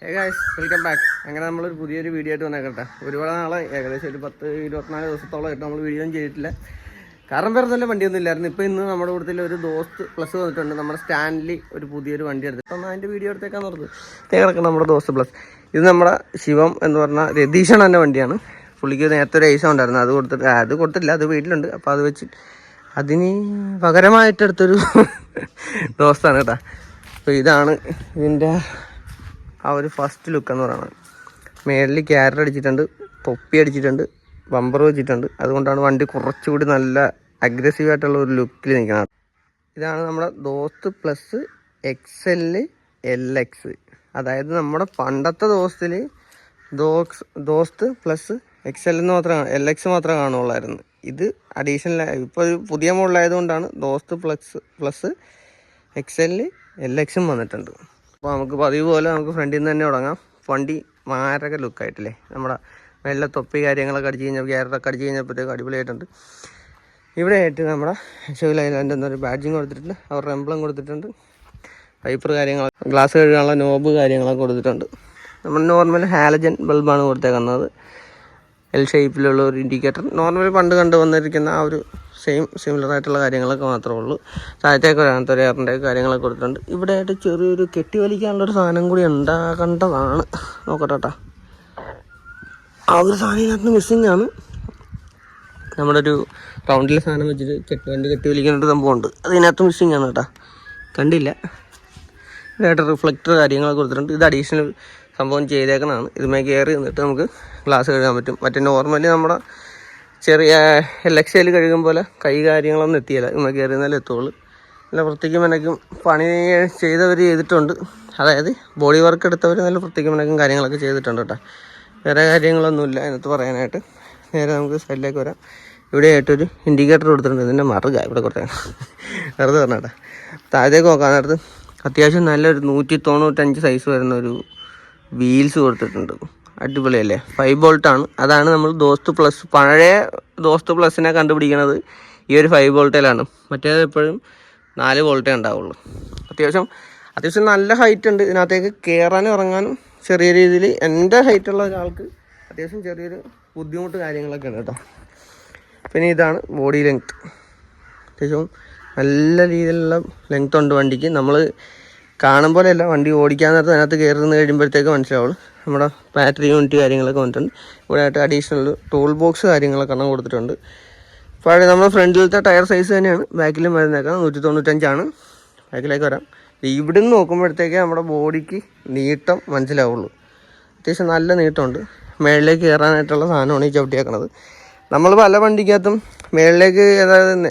Welcome back. അങ്ങനെ നമ്മളൊരു പുതിയൊരു വീഡിയോ ആയിട്ട് വന്നേക്കട്ടെ. ഒരുപാട് നാളെ ഏകദേശം ഒരു 10-24 ദിവസത്തോളമായിട്ട് നമ്മൾ വീഡിയോ ചെയ്തിട്ടില്ല. കാരണം വേറെ നല്ല വണ്ടിയൊന്നും ഇല്ലായിരുന്നു. ഇന്ന് നമ്മുടെ കൂട്ടത്തിൽ ഒരു ദോസ്ത് പ്ലസ് വന്നിട്ടുണ്ട്. നമ്മുടെ സ്റ്റാൻഡിൽ ഒരു പുതിയൊരു വണ്ടി എടുത്തിട്ട് അതിൻ്റെ വീഡിയോ എടുത്തേക്കാന്ന് പറഞ്ഞത് കിടക്കണം നമ്മുടെ ദോസ്ത് പ്ലസ്. ഇത് നമ്മുടെ ശിവം എന്ന് പറഞ്ഞാൽ രതീഷണൻ്റെ വണ്ടിയാണ്. പുള്ളിക്ക് നേരത്തെ ഒരു ഐസം ഉണ്ടായിരുന്നു, അത് കൊടുത്തില്ല, അത് വീട്ടിലുണ്ട്. അപ്പോൾ അത് വെച്ച് അതിന് പകരമായിട്ടെടുത്തൊരു ദോസ്താണ് കേട്ടോ. അപ്പോൾ ഇതാണ് ഇതിൻ്റെ ആ ഒരു ഫസ്റ്റ് ലുക്ക് എന്ന് പറയുന്നത്. മേളിൽ ക്യാരറ്റ് അടിച്ചിട്ടുണ്ട്, തൊപ്പി അടിച്ചിട്ടുണ്ട്, ബമ്പർ വെച്ചിട്ടുണ്ട്. അതുകൊണ്ടാണ് വണ്ടി കുറച്ചുകൂടി നല്ല അഗ്രസീവായിട്ടുള്ള ഒരു ലുക്കിൽ നിൽക്കുന്നത്. ഇതാണ് നമ്മുടെ ദോസ്ത് പ്ലസ് XL LX. അതായത് നമ്മുടെ പണ്ടത്തെ ദോസ്തിൽ ദോസ്ത് പ്ലസ് XL എന്ന് മാത്രം LX മാത്രമേ കാണുള്ളായിരുന്നു. ഇത് അഡീഷണൽ ഇപ്പോൾ ഒരു പുതിയ മോഡലായതുകൊണ്ടാണ് ദോസ്ത് പ്ലസ് XL LXും വന്നിട്ടുണ്ട്. അപ്പോൾ നമുക്ക് പതിവ് പോലെ നമുക്ക് ഫ്രണ്ടിൽ നിന്ന് തന്നെ തുടങ്ങാം. വണ്ടി മാരക ലുക്കായിട്ടില്ലേ, നമ്മുടെ വെള്ള തൊപ്പി കാര്യങ്ങളൊക്കെ അടിച്ച് കഴിഞ്ഞപ്പോൾ ക്യാരറ്റൊക്കെ അടിച്ച് കഴിഞ്ഞപ്പോഴത്തേക്ക് അടിപൊളിയായിട്ടുണ്ട്. ഇവിടെ ആയിട്ട് നമ്മുടെ ഷെവിൽ ഐലാൻഡ് എന്നൊരു ബാഡ്ജിങ് കൊടുത്തിട്ടുണ്ട്, അവരുടെ എംബ്ലം കൊടുത്തിട്ടുണ്ട്, വൈപ്പർ കാര്യങ്ങൾ, ഗ്ലാസ് കഴുകാനുള്ള നോബ് കാര്യങ്ങളൊക്കെ കൊടുത്തിട്ടുണ്ട്. നമ്മൾ നോർമൽ ഹാലജൻ ബൾബാണ് കൊടുത്തേക്കുന്നത്. L ഷേപ്പിലുള്ള ഒരു ഇൻഡിക്കേറ്റർ, നോർമൽ പണ്ട് കണ്ടു വന്നിരിക്കുന്ന ആ ഒരു സിമിലറായിട്ടുള്ള കാര്യങ്ങളൊക്കെ മാത്രമേ ഉള്ളൂ. താഴത്തേക്ക് ഒരു എയറിൻ്റെ കാര്യങ്ങളൊക്കെ കൊടുത്തിട്ടുണ്ട്. ഇവിടെ ആയിട്ട് ചെറിയൊരു കെട്ടി വലിക്കാനുള്ളൊരു സാധനം കൂടി ഉണ്ടാകേണ്ടതാണ്. നോക്കട്ടെ കേട്ടോ, ആ ഒരു സാധനം ഇതിനകത്ത് മിസ്സിങ് ആണ്. നമ്മുടെ ഒരു റൗണ്ടിലെ സാധനം വെച്ചിട്ട് വണ്ടി കെട്ടി വലിക്കാനൊരു സംഭവമുണ്ട്, അതിനകത്ത് മിസ്സിങ് ആണ് കേട്ടോ, കണ്ടില്ല. ഇതായിട്ട് റിഫ്ലക്ടർ കാര്യങ്ങളൊക്കെ കൊടുത്തിട്ടുണ്ട്. ഇത് അഡീഷണൽ സംഭവം ചെയ്തേക്കണതാണ്. ഇതുമേ കയറി എന്നിട്ട് നമുക്ക് ഗ്ലാസ് കഴുകാൻ പറ്റും. മറ്റേ നോർമലി നമ്മുടെ ചെറിയ LXL കഴുകും പോലെ കൈ കാര്യങ്ങളൊന്നും എത്തിയില്ല, ഇതുമേ കയറി എന്നാലും എത്തുള്ളൂ. നല്ല വൃത്തിക്കും മെനക്കും പണി ചെയ്തവർ ചെയ്തിട്ടുണ്ട്. അതായത് ബോഡി വർക്ക് എടുത്തവർ നല്ല വൃത്തിക്കും മെനക്കും കാര്യങ്ങളൊക്കെ ചെയ്തിട്ടുണ്ട് കേട്ടോ. വേറെ കാര്യങ്ങളൊന്നുമില്ല അതിനകത്ത് പറയാനായിട്ട്. നേരെ നമുക്ക് സൈഡിലേക്ക് വരാം. ഇവിടെ ആയിട്ടൊരു ഇൻഡിക്കേറ്റർ കൊടുത്തിട്ടുണ്ട്. ഇതിൻ്റെ മറുക ഇവിടെ കൊടുത്തേ വെറുതെ പറഞ്ഞ കേട്ടോ. താഴത്തേക്ക് നോക്കാൻ നേരത്ത് അത്യാവശ്യം നല്ലൊരു 195 സൈസ് വരുന്ന ഒരു വീൽസ് കൊടുത്തിട്ടുണ്ട്. അടിപൊളിയല്ലേ, 5 ബോൾട്ടാണ്. അതാണ് നമ്മൾ ദോസ്ത് പ്ലസ്, പഴയ ദോസ്ത് പ്ലസിനെ കണ്ടുപിടിക്കുന്നത് ഈ ഒരു 5 ബോൾട്ടിലാണ്. മറ്റേത് എപ്പോഴും 4 ബോൾട്ടേ ഉണ്ടാവുള്ളൂ. അത്യാവശ്യം നല്ല ഹൈറ്റ് ഉണ്ട്. ഇതിനകത്തേക്ക് കയറാനും ഇറങ്ങാനും ചെറിയ രീതിയിൽ എൻ്റെ ഹൈറ്റുള്ള ഒരാൾക്ക് അത്യാവശ്യം ചെറിയൊരു ബുദ്ധിമുട്ട് കാര്യങ്ങളൊക്കെ ഉണ്ട് കേട്ടോ. പിന്നെ ഇതാണ് ബോഡി ലെങ്ത്ത്. അത്യാവശ്യം നല്ല രീതിയിലുള്ള ലെങ്ത്ത് ഉണ്ട് വണ്ടിക്ക്. നമ്മൾ കാണുമ്പോഴല്ല, വണ്ടി ഓടിക്കാൻ നേരത്ത് അതിനകത്ത് കയറി നിന്ന് കഴിയുമ്പോഴത്തേക്ക് മനസ്സിലാവുള്ളൂ. നമ്മുടെ ബാറ്ററി യൂണിറ്റ് കാര്യങ്ങളൊക്കെ വന്നിട്ടുണ്ട്. ഇവിടെ ആയിട്ട് അഡീഷണൽ ടൂൾ ബോക്സ് കാര്യങ്ങളൊക്കെ എണ്ണം കൊടുത്തിട്ടുണ്ട്. പഴയ നമ്മുടെ ഫ്രണ്ടിലത്തെ ടയർ സൈസ് തന്നെയാണ് ബാക്കിലും വരുന്നേക്കാം. 195 ബാക്കിലേക്ക് വരാം. ഇവിടെ നിന്ന് നോക്കുമ്പോഴത്തേക്ക് നമ്മുടെ ബോഡിക്ക് നീട്ടം മനസ്സിലാവുള്ളൂ. അത്യാവശ്യം നല്ല നീട്ടമുണ്ട്. മേളിലേക്ക് കയറാനായിട്ടുള്ള സാധനമാണ് ഈ ചവിട്ടിയേക്കണത്. നമ്മൾ പല വണ്ടിക്കകത്തും മേളിലേക്ക്, അതായത്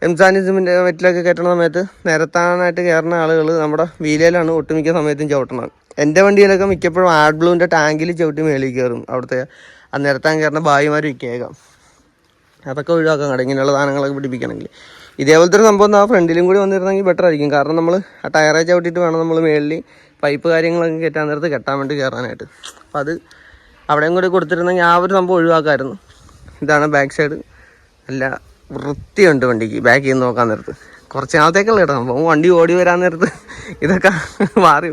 എംസാനിസമിൻ്റെ വെറ്റിലൊക്കെ കയറ്റുന്ന സമയത്ത് നിരത്താനായിട്ട് കയറുന്ന ആളുകൾ നമ്മുടെ വീലയിലാണ് ഒട്ടുമിക്ക സമയത്തും ചവിട്ടണം. എൻ്റെ വണ്ടിയിലൊക്കെ മിക്കപ്പോഴും ആഡ് ബ്ലൂവിൻ്റെ ടാങ്കിൽ ചവിട്ടി മേളിൽ കയറും. അവിടുത്തെ ആ നിരത്താൻ കയറുന്ന ഭായിമാർ വിൽക്കേക്കാം. അതൊക്കെ ഒഴിവാക്കാൻ കേട്ടോ, ഇങ്ങനെയുള്ള സാധനങ്ങളൊക്കെ പിടിപ്പിക്കണമെങ്കിൽ. ഇതേപോലത്തെ ഒരു സംഭവം ആ ഫ്രണ്ടിലും കൂടി വന്നിരുന്നെങ്കിൽ ബെറ്റർ ആയിരിക്കും. കാരണം നമ്മൾ ആ ടയറെ ചവിട്ടിയിട്ട് വേണം നമ്മൾ മേളിൽ പൈപ്പ് കാര്യങ്ങളൊക്കെ കയറ്റാൻ നേരത്ത് കെട്ടാൻ വേണ്ടി കയറാനായിട്ട്. അപ്പോൾ അത് അവിടെയും കൂടി കൊടുത്തിരുന്നെങ്കിൽ ആ ഒരു സംഭവം ഒഴിവാക്കാമായിരുന്നു. ഇതാണ് ബാക്ക് സൈഡ്. നല്ല വൃത്തിയുണ്ട് വണ്ടിക്ക്. ബാക്കിൽ നിന്ന് നോക്കാൻ നേരത്ത് കുറച്ച് നാളത്തേക്കുള്ള കേട്ടോ സംഭവം. വണ്ടി ഓടി വരാൻ നേരത്ത് ഇതൊക്കെ മാറി.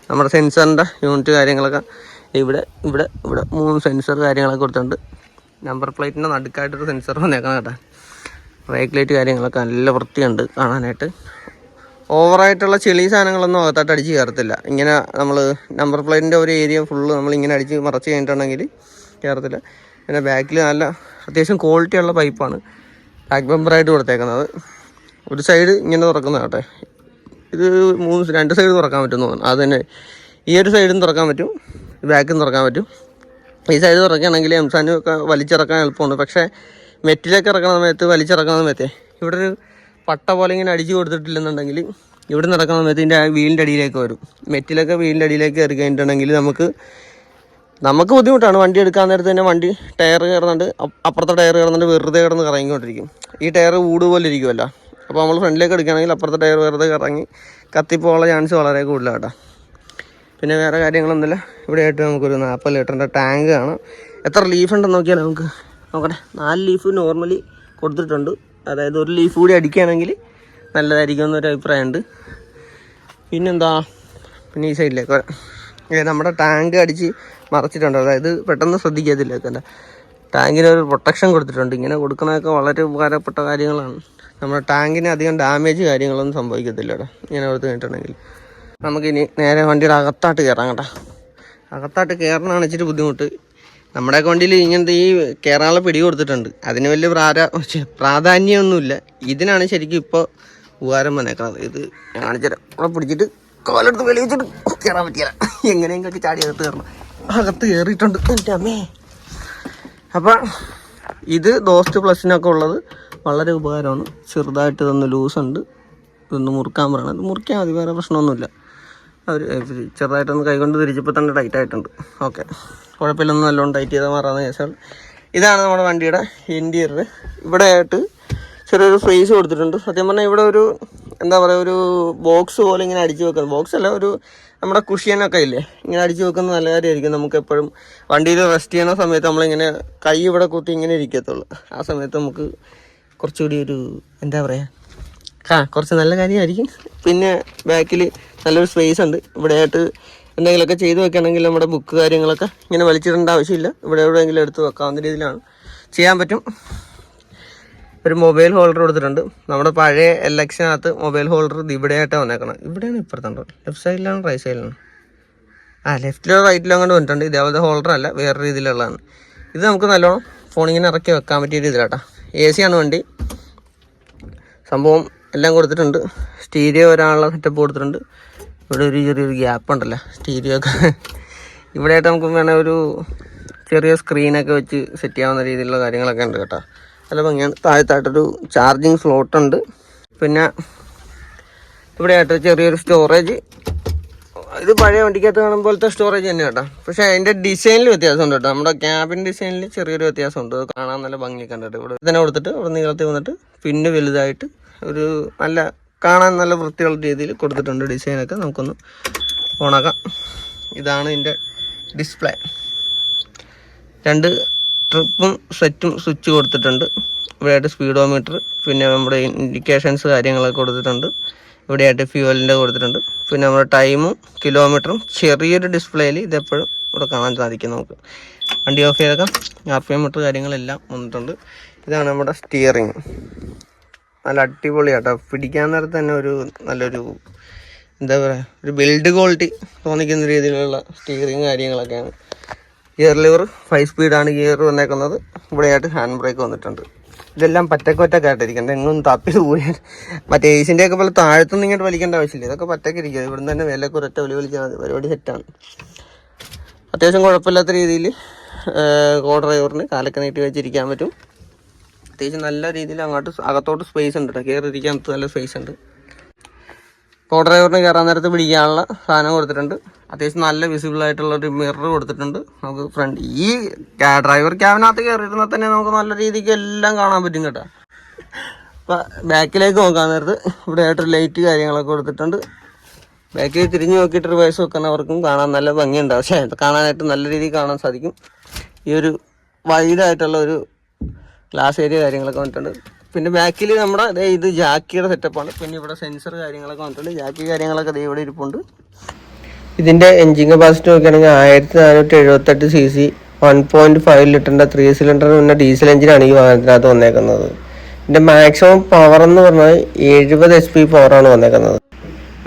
നമ്മുടെ സെൻസറിൻ്റെ യൂണിറ്റ് കാര്യങ്ങളൊക്കെ ഇവിടെ 3 സെൻസർ കാര്യങ്ങളൊക്കെ കൊടുത്തിട്ടുണ്ട്. നമ്പർ പ്ലേറ്റിൻ്റെ നടുക്കായിട്ടൊരു സെൻസർ വന്നേക്കണം കേട്ടോ. ബ്രേക്ക് ലൈറ്റ് കാര്യങ്ങളൊക്കെ നല്ല വൃത്തിയുണ്ട് കാണാനായിട്ട്. ഓവറായിട്ടുള്ള ചെളി സാധനങ്ങളൊന്നും അകത്തായിട്ട് അടിച്ച് കയറത്തില്ല. ഇങ്ങനെ നമ്മൾ നമ്പർ പ്ലേറ്റിൻ്റെ ഒരു ഏരിയ ഫുള്ള് നമ്മളിങ്ങനെ അടിച്ച് മറച്ച് കഴിഞ്ഞിട്ടുണ്ടെങ്കിൽ കയറത്തില്ല. പിന്നെ ബാക്കിൽ നല്ല അത്യാവശ്യം ക്വാളിറ്റിയുള്ള പൈപ്പാണ് ബാക്ക് ബമ്പറായിട്ട് കൊടുത്തേക്കുന്നത്. ഒരു സൈഡ് ഇങ്ങനെ തുറക്കുന്ന കേട്ടെ, ഇത് 2 സൈഡ് തുറക്കാൻ പറ്റുമെന്ന് തോന്നുന്നു. അത് തന്നെ ഈ ഒരു സൈഡിൽ നിന്ന് തുറക്കാൻ പറ്റും, ബാക്കിൽ നിന്ന് തുറക്കാൻ പറ്റും. ഈ സൈഡ് തുറക്കുകയാണെങ്കിൽ എംസാനൊക്കെ വലിച്ചിറക്കാൻ എളുപ്പമുണ്ട്. പക്ഷേ മെറ്റിലേക്ക് ഇറക്കുന്ന സമയത്ത്, വലിച്ചിറക്കുന്ന സമയത്തേ ഇവിടെ ഒരു പട്ട പോലെ ഇങ്ങനെ അടിച്ച് കൊടുത്തിട്ടില്ലെന്നുണ്ടെങ്കിൽ ഇവിടെ നടക്കുന്ന സമയത്ത് ഇതിൻ്റെ വീലിൻ്റെ അടിയിലേക്ക് വരും. മെറ്റിലൊക്കെ വീലിൻ്റെ അടിയിലേക്ക് കയറി കഴിഞ്ഞിട്ടുണ്ടെങ്കിൽ നമുക്ക് ബുദ്ധിമുട്ടാണ്. വണ്ടി എടുക്കാൻ നേരത്ത് തന്നെ വണ്ടി ടയർ കയറുന്നുണ്ട്, അപ്പുറത്തെ ടയർ കയറുന്നുണ്ട്, വെറുതെ കിടന്ന് കറങ്ങിക്കൊണ്ടിരിക്കും. ഈ ടയർ ഊട് പോലെ ഇരിക്കുമല്ലോ. അപ്പോൾ നമ്മൾ ഫ്രണ്ടിലേക്ക് എടുക്കുകയാണെങ്കിൽ അപ്പുറത്തെ ടയർ വെറുതെ കറങ്ങി കത്തിപ്പോകാനുള്ള ചാൻസ് വളരെ കൂടുതലാണ് കേട്ടോ. പിന്നെ വേറെ കാര്യങ്ങളൊന്നുമില്ല. ഇവിടെ ആയിട്ട് നമുക്കൊരു 40 ലിറ്ററിൻ്റെ ടാങ്ക് കാണാം. എത്ര ലീഫ് ഉണ്ടെന്ന് നോക്കിയാൽ നമുക്ക് നോക്കട്ടെ. 4 ലീഫ് നോർമലി കൊടുത്തിട്ടുണ്ട്. അതായത് ഒരു ലീഫ് കൂടി അടിക്കുകയാണെങ്കിൽ നല്ലതായിരിക്കും എന്നൊരു അഭിപ്രായമുണ്ട്. പിന്നെന്താ, പിന്നെ ഈ സൈഡിലേക്ക് നമ്മുടെ ടാങ്ക് അടിച്ച് മറച്ചിട്ടുണ്ട്. അതായത് പെട്ടെന്ന് ശ്രദ്ധിക്കത്തില്ല. കണ്ട ടാങ്കിനൊരു പ്രൊട്ടക്ഷൻ കൊടുത്തിട്ടുണ്ട്. ഇങ്ങനെ കൊടുക്കുന്നതൊക്കെ വളരെ ഉപകാരപ്പെട്ട കാര്യങ്ങളാണ്. നമ്മുടെ ടാങ്കിന് അധികം ഡാമേജ് കാര്യങ്ങളൊന്നും സംഭവിക്കത്തില്ല കേട്ടോ ഇങ്ങനെ കൊടുത്ത് കഴിഞ്ഞിട്ടുണ്ടെങ്കിൽ. നമുക്കിനി നേരെ വണ്ടിയുടെ അകത്തായിട്ട് കയറാം കേട്ടോ. അകത്തായിട്ട് കയറണമാണ് ഇച്ചിരി ബുദ്ധിമുട്ട്. നമ്മുടെയൊക്കെ വണ്ടിയിൽ ഇങ്ങനത്തെ ഈ കയറാനുള്ള പിടി കൊടുത്തിട്ടുണ്ട്. അതിന് വലിയ പ്രാധാന്യമൊന്നുമില്ല. ഇതിനാണ് ശരിക്കും ഇപ്പോൾ ഉപകാരം വന്നേക്കുന്നത്. ഇത് കാണിച്ചുതരാം. അവിടെ പിടിച്ചിട്ട് കാലെടുത്ത് വെളിയിച്ചിട്ട് കയറാൻ പറ്റില്ല. എങ്ങനെയും കട്ടി ചാടി അകത്ത് കയറണം. അകത്ത് കയറിയിട്ടുണ്ട് എൻ്റെ അമ്മേ. അപ്പം ഇത് ദോസ്ത് പ്ലസിനൊക്കെ ഉള്ളത് വളരെ ഉപകാരമാണ്. ചെറുതായിട്ട് ഇതൊന്ന് ലൂസുണ്ട്. ഇതൊന്ന് മുറുക്കാൻ പറയണം. ഇത് മുറിക്കാൻ മതി, വേറെ പ്രശ്നമൊന്നുമില്ല. അവർ ചെറുതായിട്ടൊന്ന് കൈകൊണ്ട് തിരിച്ചപ്പോൾ തന്നെ ടൈറ്റ് ആയിട്ടുണ്ട്. ഓക്കെ, കുഴപ്പമില്ലൊന്നും നല്ലോണം ടൈറ്റ് ചെയ്താൽ മാറാവുന്ന കേസാണ്. ഇതാണ് നമ്മുടെ വണ്ടിയുടെ ഇൻറ്റീരിയർ. ഇവിടെ ആയിട്ട് ചെറിയൊരു സ്പേസ് കൊടുത്തിട്ടുണ്ട്. സത്യം പറഞ്ഞാൽ ഇവിടെ ഒരു എന്താ പറയുക, ഒരു ബോക്സ് പോലെ ഇങ്ങനെ അടിച്ച് വെക്കുന്നത്. ബോക്സ് അല്ല, ഒരു നമ്മുടെ കുഷ്യനൊക്കെ ഇല്ലേ ഇങ്ങനെ അടിച്ച് വെക്കുന്നത് നല്ല കാര്യമായിരിക്കും. നമുക്ക് എപ്പോഴും വണ്ടിയിൽ റെസ്റ്റ് ചെയ്യുന്ന സമയത്ത് നമ്മളിങ്ങനെ കൈ ഇവിടെ കുത്തി ഇങ്ങനെ ഇരിക്കത്തുള്ളൂ. ആ സമയത്ത് നമുക്ക് കുറച്ചുകൂടി ഒരു എന്താ പറയുക, കുറച്ച് നല്ല കാര്യമായിരിക്കും. പിന്നെ ബാക്കിൽ നല്ലൊരു സ്പേസ് ഉണ്ട്. ഇവിടെയായിട്ട് എന്തെങ്കിലുമൊക്കെ ചെയ്ത് വെക്കുകയാണെങ്കിൽ നമ്മുടെ ബുക്ക് കാര്യങ്ങളൊക്കെ ഇങ്ങനെ വലിച്ചിടേണ്ട ആവശ്യമില്ല. ഇവിടെ എവിടെയെങ്കിലും എടുത്ത് വെക്കാവുന്ന രീതിയിലാണ് ചെയ്യാൻ പറ്റും. ഒരു മൊബൈൽ ഹോൾഡർ കൊടുത്തിട്ടുണ്ട്. നമ്മുടെ പഴയ എലക്ഷനകത്ത് മൊബൈൽ ഹോൾഡർ ഇവിടെയായിട്ടാണ് വന്നേക്കണം. ഇവിടെയാണ് ഇപ്പുറത്തുണ്ടോ, ലെഫ്റ്റ് സൈഡിലാണ് റൈറ്റ് സൈഡിലാണ്? ലെഫ്റ്റിലോ റൈറ്റിലോ അങ്ങോട്ട് വന്നിട്ടുണ്ട്. ഇതേപോലത്തെ ഹോൾഡർ അല്ല, വേറെ രീതിയിലുള്ളതാണ്. ഇത് നമുക്ക് നല്ലോണം ഫോണിങ്ങനെ ഇറക്കി വെക്കാൻ പറ്റിയ രീതിയിലാട്ടോ. AC ആണ് വണ്ടി. സംഭവം എല്ലാം കൊടുത്തിട്ടുണ്ട്. സ്റ്റീരിയോ ഒരാളുടെ സെറ്റപ്പ് കൊടുത്തിട്ടുണ്ട്. ഇവിടെ ഒരു ചെറിയൊരു ഗ്യാപ്പ് ഉണ്ടല്ലോ സ്റ്റീരിയോ ഒക്കെ. ഇവിടെയായിട്ട് നമുക്ക് വേണേൽ ഒരു ചെറിയ സ്ക്രീനൊക്കെ വെച്ച് സെറ്റ് ചെയ്യാവുന്ന രീതിയിലുള്ള കാര്യങ്ങളൊക്കെ ഉണ്ട് കേട്ടോ. നല്ല ഭംഗിയാണ്. താഴത്തായിട്ടൊരു ചാർജിങ് സ്ലോട്ട് ഉണ്ട്. പിന്നെ ഇവിടെയായിട്ട് ചെറിയൊരു സ്റ്റോറേജ്. ഇത് പഴയ വണ്ടിക്കകത്ത് കാണുമ്പോഴത്തെ സ്റ്റോറേജ് തന്നെ കേട്ടോ. പക്ഷേ അതിൻ്റെ ഡിസൈനിൽ വ്യത്യാസമുണ്ട് കേട്ടോ. നമ്മുടെ ക്യാബിൻ ഡിസൈനിൽ ചെറിയൊരു വ്യത്യാസമുണ്ട്. അത് കാണാൻ നല്ല ഭംഗിയൊക്കെ ഉണ്ട് കേട്ടോ. ഇവിടെ തന്നെ കൊടുത്തിട്ട് ഇവിടെ നീളത്തിൽ വന്നിട്ട് പിന്നെ വലുതായിട്ട് ഒരു നല്ല കാണാൻ നല്ല വൃത്തിയുള്ള രീതിയിൽ കൊടുത്തിട്ടുണ്ട്. ഡിസൈനൊക്കെ നമുക്കൊന്ന് ഓണാക്കാം. ഇതാണ് ഇതിൻ്റെ ഡിസ്പ്ലേ. 2 ട്രിപ്പും സെറ്റും സ്വിച്ച് കൊടുത്തിട്ടുണ്ട്. ഇവിടെയായിട്ട് സ്പീഡോമീറ്റർ, പിന്നെ നമ്മുടെ ഇൻഡിക്കേഷൻസ് കാര്യങ്ങളൊക്കെ കൊടുത്തിട്ടുണ്ട്. ഇവിടെയായിട്ട് ഫ്യൂവലിൻ്റെ കൊടുത്തിട്ടുണ്ട്. പിന്നെ നമ്മുടെ ടൈമും കിലോമീറ്ററും ചെറിയൊരു ഡിസ്പ്ലേയിൽ ഇതെപ്പോഴും ഇവിടെ കാണാൻ സാധിക്കും നമുക്ക്. വണ്ടി ഓഫ് ചെയ്തേക്കാം. RPM മീറ്റർ കാര്യങ്ങളെല്ലാം വന്നിട്ടുണ്ട്. ഇതാണ് നമ്മുടെ സ്റ്റിയറിങ്. നല്ല അടിപൊളിയാട്ടോ. പിടിക്കാൻ നേരത്ത് തന്നെ ഒരു നല്ലൊരു എന്താ പറയുക, ഒരു ബിൽഡ് ക്വാളിറ്റി തോന്നിക്കുന്ന രീതിയിലുള്ള സ്റ്റിയറിങ് കാര്യങ്ങളൊക്കെയാണ്. ഗിയർ ലിവർ 5 സ്പീഡാണ് ഗിയർ വന്നേക്കുന്നത്. ഇവിടെയായിട്ട് ഹാൻഡ് ബ്രേക്ക് വന്നിട്ടുണ്ട്. ഇതെല്ലാം പറ്റക്കൊറ്റക്കായിട്ടിരിക്കണ്ട, എങ്ങും തപ്പി പോയാൽ മറ്റേ ഏസിൻ്റെ ഒക്കെ പോലെ താഴത്തുനിന്ന് ഇങ്ങോട്ട് വലിക്കേണ്ട ആവശ്യമില്ല. ഇതൊക്കെ പറ്റക്കിരിക്കുക. ഇവിടുന്ന് തന്നെ വിലക്ക് ഒരൊറ്റ വലിച്ചാൽ മതി. പരിപാടി സെറ്റാണ്. അത്യാവശ്യം കുഴപ്പമില്ലാത്ത രീതിയിൽ കോ ഡ്രൈവറിന് കാലൊക്കെ നീട്ടി വെച്ചിരിക്കാൻ പറ്റും. അത്യാവശ്യം നല്ല രീതിയിൽ അകത്തോട്ട് സ്പേസ് ഉണ്ട് കേട്ടോ. കയറിയിരിക്കാൻ നല്ല സ്പേസ് ഉണ്ട്. കോ ഡ്രൈവറിന് കയറാൻ നേരത്ത് പിടിക്കാനുള്ള സാധനം കൊടുത്തിട്ടുണ്ട്. അത്യാവശ്യം നല്ല വിസിബിൾ ആയിട്ടുള്ള ഒരു മിറർ കൊടുത്തിട്ടുണ്ട്. നമുക്ക് ഫ്രണ്ട് ഈ ഡ്രൈവർ ക്യാബിനകത്ത് കയറിയിരുന്നാൽ തന്നെ നമുക്ക് നല്ല രീതിക്ക് എല്ലാം കാണാൻ പറ്റും കേട്ടോ. അപ്പം ബാക്കിലേക്ക് നോക്കാൻ നേരത്ത് ഇവിടെ ആയിട്ടൊരു ലൈറ്റ് കാര്യങ്ങളൊക്കെ കൊടുത്തിട്ടുണ്ട്. ബാക്കിൽ തിരിഞ്ഞ് നോക്കിയിട്ട് റിവേഴ്സ് വെക്കുന്നവർക്കും കാണാൻ നല്ല ഭംഗിയുണ്ട്. പക്ഷേ കാണാനായിട്ട് നല്ല രീതിയിൽ കാണാൻ സാധിക്കും. ഈ ഒരു വൈഡായിട്ടുള്ള ഒരു ഗ്ലാസ് ഏരിയ കാര്യങ്ങളൊക്കെ വന്നിട്ടുണ്ട്. പിന്നെ ബാക്കിൽ നമ്മുടെ ഇത് ജാക്കിയുടെ സെറ്റപ്പാണ്. പിന്നെ ഇവിടെ സെൻസർ കാര്യങ്ങളൊക്കെ വന്നിട്ടുണ്ട്. ജാക്കി കാര്യങ്ങളൊക്കെ ഇവിടെ ഇരിപ്പുണ്ട്. ഇതിൻ്റെ എൻജിൻ കപ്പാസിറ്റി നോക്കുകയാണെങ്കിൽ 1478 cc 1.5 ലിറ്ററിൻ്റെ 3 സിലിണ്ടർ പിന്നെ ഡീസൽ എഞ്ചിനാണ് ഈ വാഹനത്തിനകത്ത് വന്നേക്കുന്നത്. ഇതിൻ്റെ മാക്സിമം പവർ എന്ന് പറഞ്ഞാൽ 70 HP പവറാണ് വന്നേക്കുന്നത്.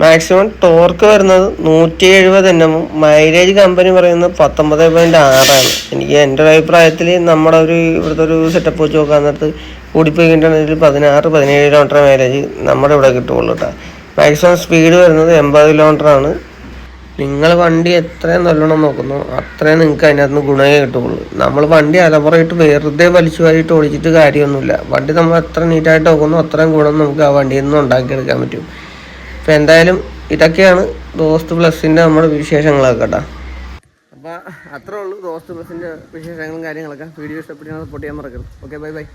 മാക്സിമം ടോർക്ക് വരുന്നത് 170 Nm. മൈലേജ് കമ്പനി പറയുന്നത് 19.6 എനിക്ക് എൻ്റെ ഒരു അഭിപ്രായത്തിൽ നമ്മുടെ ഇവിടുത്തെ ഒരു സെറ്റപ്പ് വെച്ച് നോക്കാൻ നേരത്ത് കൂടിപ്പോയി കിട്ടുകയാണെങ്കിൽ 16-17 കിലോമീറ്റർ മൈലേജ് നമ്മുടെ ഇവിടെ കിട്ടുള്ളൂ കേട്ടോ. മാക്സിമം സ്പീഡ് വരുന്നത് 80 കിലോമീറ്ററാണ്. നിങ്ങൾ വണ്ടി എത്രയും നല്ലോണം നോക്കുന്നു അത്രയും നിങ്ങൾക്ക് അതിനകത്ത് നിന്ന് ഗുണമേ കിട്ടുള്ളൂ. നമ്മൾ വണ്ടി അലമുറയിട്ട് വെറുതെ വലിച്ചു വാരിയിട്ട് ഓടിച്ചിട്ട് കാര്യമൊന്നുമില്ല. വണ്ടി നമ്മൾ എത്ര നീറ്റായിട്ട് നോക്കുന്നു അത്രയും ഗുണം നമുക്ക് ആ വണ്ടിയിൽ നിന്ന് ഉണ്ടാക്കിയെടുക്കാൻ പറ്റും. അപ്പോൾ എന്തായാലും ഇതൊക്കെയാണ് ദോസ്ത് പ്ലസിൻ്റെ നമ്മുടെ വിശേഷങ്ങളൊക്കെ കേട്ടോ. അപ്പോൾ അത്രേ ഉള്ളൂ ദോസ്ത് പ്ലസിൻ്റെ വിശേഷങ്ങളും കാര്യങ്ങളൊക്കെ. വീഡിയോ ഇഷ്ടപ്പെട്ടാൽ സപ്പോർട്ട് ചെയ്യാൻ മറക്കരുത്. Okay, by.